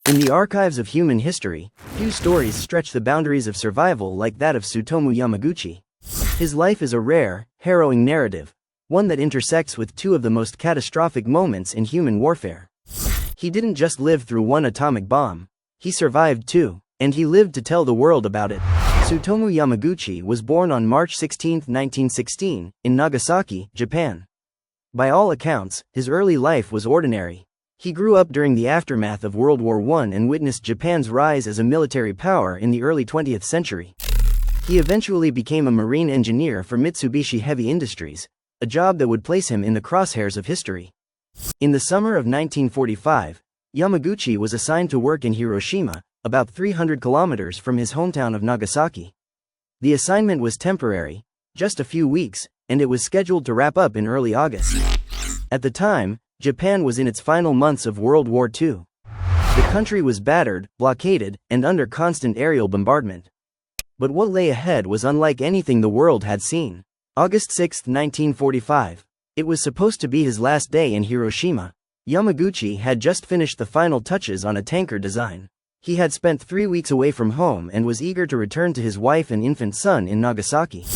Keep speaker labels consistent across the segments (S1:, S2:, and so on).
S1: In the archives of human history, few stories stretch the boundaries of survival like that of Tsutomu Yamaguchi. His life is a rare, harrowing narrative, one that intersects with two of the most catastrophic moments in human warfare. He didn't just live through one atomic bomb, he survived two, and he lived to tell the world about it. Tsutomu Yamaguchi was born on March 16, 1916, in Nagasaki, Japan. By all accounts, his early life was ordinary. He grew up during the aftermath of World War I and witnessed Japan's rise as a military power in the early 20th century. He eventually became a marine engineer for Mitsubishi Heavy Industries, a job that would place him in the crosshairs of history. In the summer of 1945, Yamaguchi was assigned to work in Hiroshima, about 300 kilometers from his hometown of Nagasaki. The assignment was temporary, just a few weeks, and it was scheduled to wrap up in early August. At the time, Japan was in its final months of World War II. The country was battered, blockaded, and under constant aerial bombardment. But what lay ahead was unlike anything the world had seen. August 6, 1945. It was supposed to be his last day in Hiroshima. Yamaguchi had just finished the final touches on a tanker design. He had spent 3 weeks away from home and was eager to return to his wife and infant son in Nagasaki.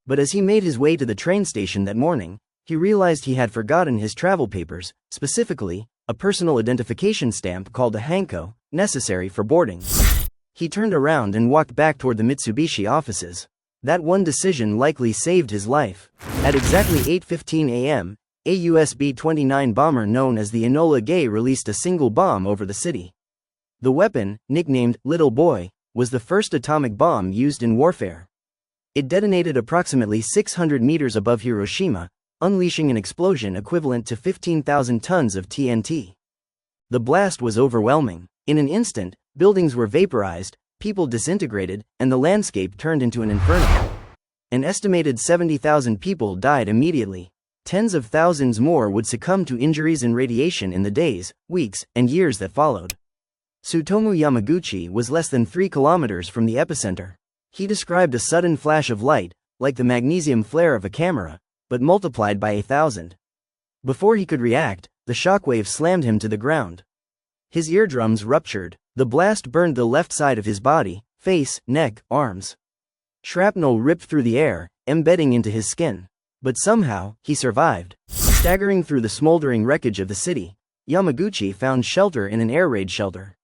S1: But as he made his way to the train station that morning, he realized he had forgotten his travel papers, specifically, a personal identification stamp called a hanko, necessary for boarding. He turned around and walked back toward the Mitsubishi offices. That one decision likely saved his life. At exactly 8:15 a.m., a US B-29 bomber known as the Enola Gay released a single bomb over the city. The weapon, nicknamed Little Boy, was the first atomic bomb used in warfare. It detonated approximately 600 meters above Hiroshima, unleashing an explosion equivalent to 15,000 tons of TNT. The blast was overwhelming. In an instant, buildings were vaporized, people disintegrated, and the landscape turned into an inferno. An estimated 70,000 people died immediately. Tens of thousands more would succumb to injuries and radiation in the days, weeks, and years that followed. Tsutomu Yamaguchi was less than 3 kilometers from the epicenter. He described a sudden flash of light, like the magnesium flare of a camera, but multiplied by 1,000. Before he could react, the shockwave slammed him to the ground. His eardrums ruptured. The blast burned the left side of his body, face, neck, arms. Shrapnel ripped through the air, embedding into his skin. But somehow, he survived. Staggering through the smoldering wreckage of the city, Yamaguchi found shelter in an air raid shelter.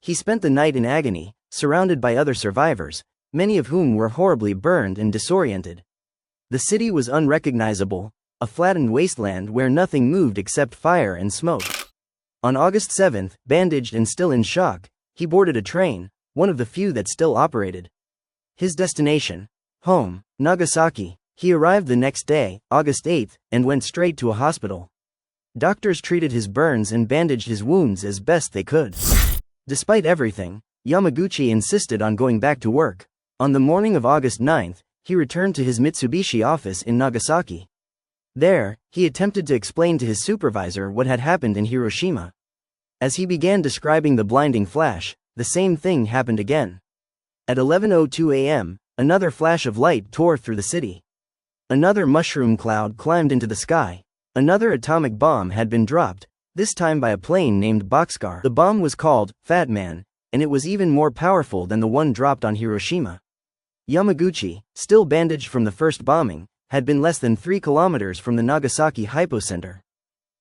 S1: He spent the night in agony, surrounded by other survivors, many of whom were horribly burned and disoriented. The city was unrecognizable, a flattened wasteland where nothing moved except fire and smoke. On August 7, bandaged and still in shock, he boarded a train, one of the few that still operated. His destination? Home, Nagasaki. He arrived the next day, August 8, and went straight to a hospital. Doctors treated his burns and bandaged his wounds as best they could. Despite everything, Yamaguchi insisted on going back to work. On the morning of August 9, he returned to his Mitsubishi office in Nagasaki. There, he attempted to explain to his supervisor what had happened in Hiroshima. As he began describing the blinding flash, the same thing happened again. At 11:02 a.m., another flash of light tore through the city. Another mushroom cloud climbed into the sky. Another atomic bomb had been dropped, this time by a plane named Boxcar. The bomb was called Fat Man, and it was even more powerful than the one dropped on Hiroshima. Yamaguchi, still bandaged from the first bombing, had been less than 3 kilometers from the Nagasaki hypocenter.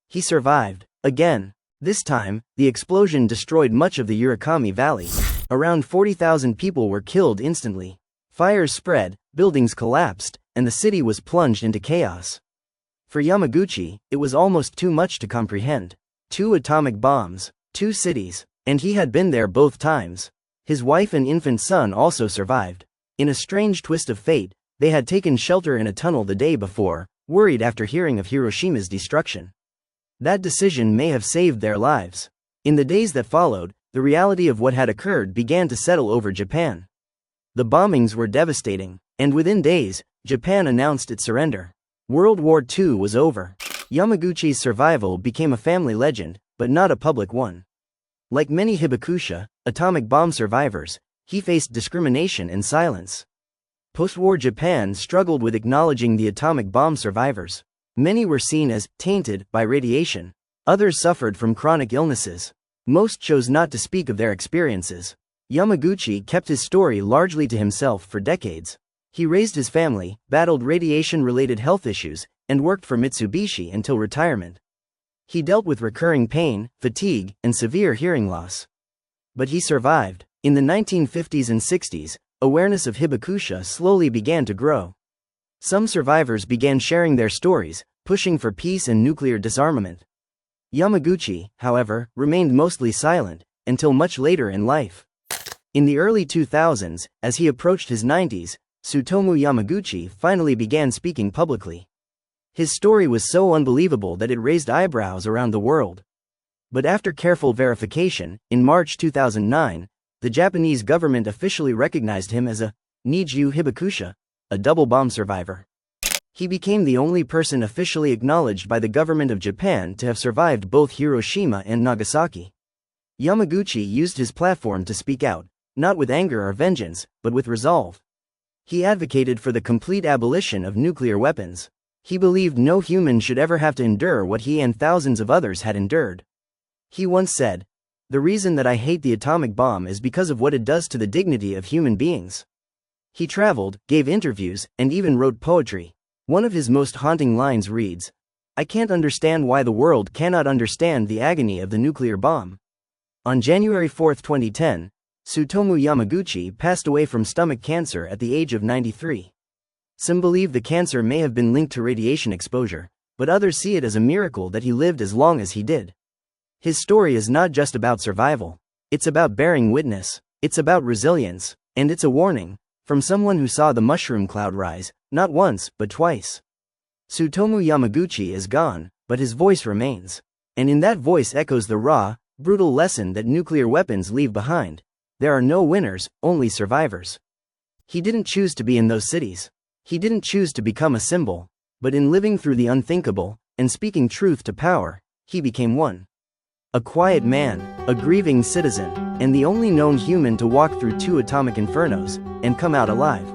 S1: He survived. Again. This time, the explosion destroyed much of the Urakami Valley. Around 40,000 people were killed instantly. Fires spread, buildings collapsed, and the city was plunged into chaos. For Yamaguchi, it was almost too much to comprehend. 2 atomic bombs, 2 cities, and he had been there both times. His wife and infant son also survived. In a strange twist of fate, they had taken shelter in a tunnel the day before, worried after hearing of Hiroshima's destruction. That decision may have saved their lives. In the days that followed, the reality of what had occurred began to settle over Japan. The bombings were devastating, and within days, Japan announced its surrender. World War II was over. Yamaguchi's survival became a family legend, but not a public one. Like many Hibakusha, atomic bomb survivors, he faced discrimination and silence. Post-war Japan struggled with acknowledging the atomic bomb survivors. Many were seen as tainted by radiation. Others suffered from chronic illnesses. Most chose not to speak of their experiences. Yamaguchi kept his story largely to himself for decades. He raised his family, battled radiation-related health issues, and worked for Mitsubishi until retirement. He dealt with recurring pain, fatigue, and severe hearing loss. But he survived. In the 1950s and 60s, awareness of hibakusha slowly began to grow. Some survivors began sharing their stories, pushing for peace and nuclear disarmament. Yamaguchi, however, remained mostly silent, until much later in life. In the early 2000s, as he approached his 90s, Tsutomu Yamaguchi finally began speaking publicly. His story was so unbelievable that it raised eyebrows around the world. But after careful verification, in March 2009, the Japanese government officially recognized him as a Niju Hibakusha, a double bomb survivor. He became the only person officially acknowledged by the government of Japan to have survived both Hiroshima and Nagasaki. Yamaguchi used his platform to speak out, not with anger or vengeance, but with resolve. He advocated for the complete abolition of nuclear weapons. He believed no human should ever have to endure what he and thousands of others had endured. He once said, "The reason that I hate the atomic bomb is because of what it does to the dignity of human beings." He traveled, gave interviews, and even wrote poetry. One of his most haunting lines reads, "I can't understand why the world cannot understand the agony of the nuclear bomb." On January 4, 2010, Tsutomu Yamaguchi passed away from stomach cancer at the age of 93. Some believe the cancer may have been linked to radiation exposure, but others see it as a miracle that he lived as long as he did. His story is not just about survival. It's about bearing witness. It's about resilience. And it's a warning, from someone who saw the mushroom cloud rise, not once, but twice. Tsutomu Yamaguchi is gone, but his voice remains. And in that voice echoes the raw, brutal lesson that nuclear weapons leave behind. There are no winners, only survivors. He didn't choose to be in those cities. He didn't choose to become a symbol. But in living through the unthinkable, and speaking truth to power, he became one. A quiet man, a grieving citizen, and the only known human to walk through 2 atomic infernos, and come out alive.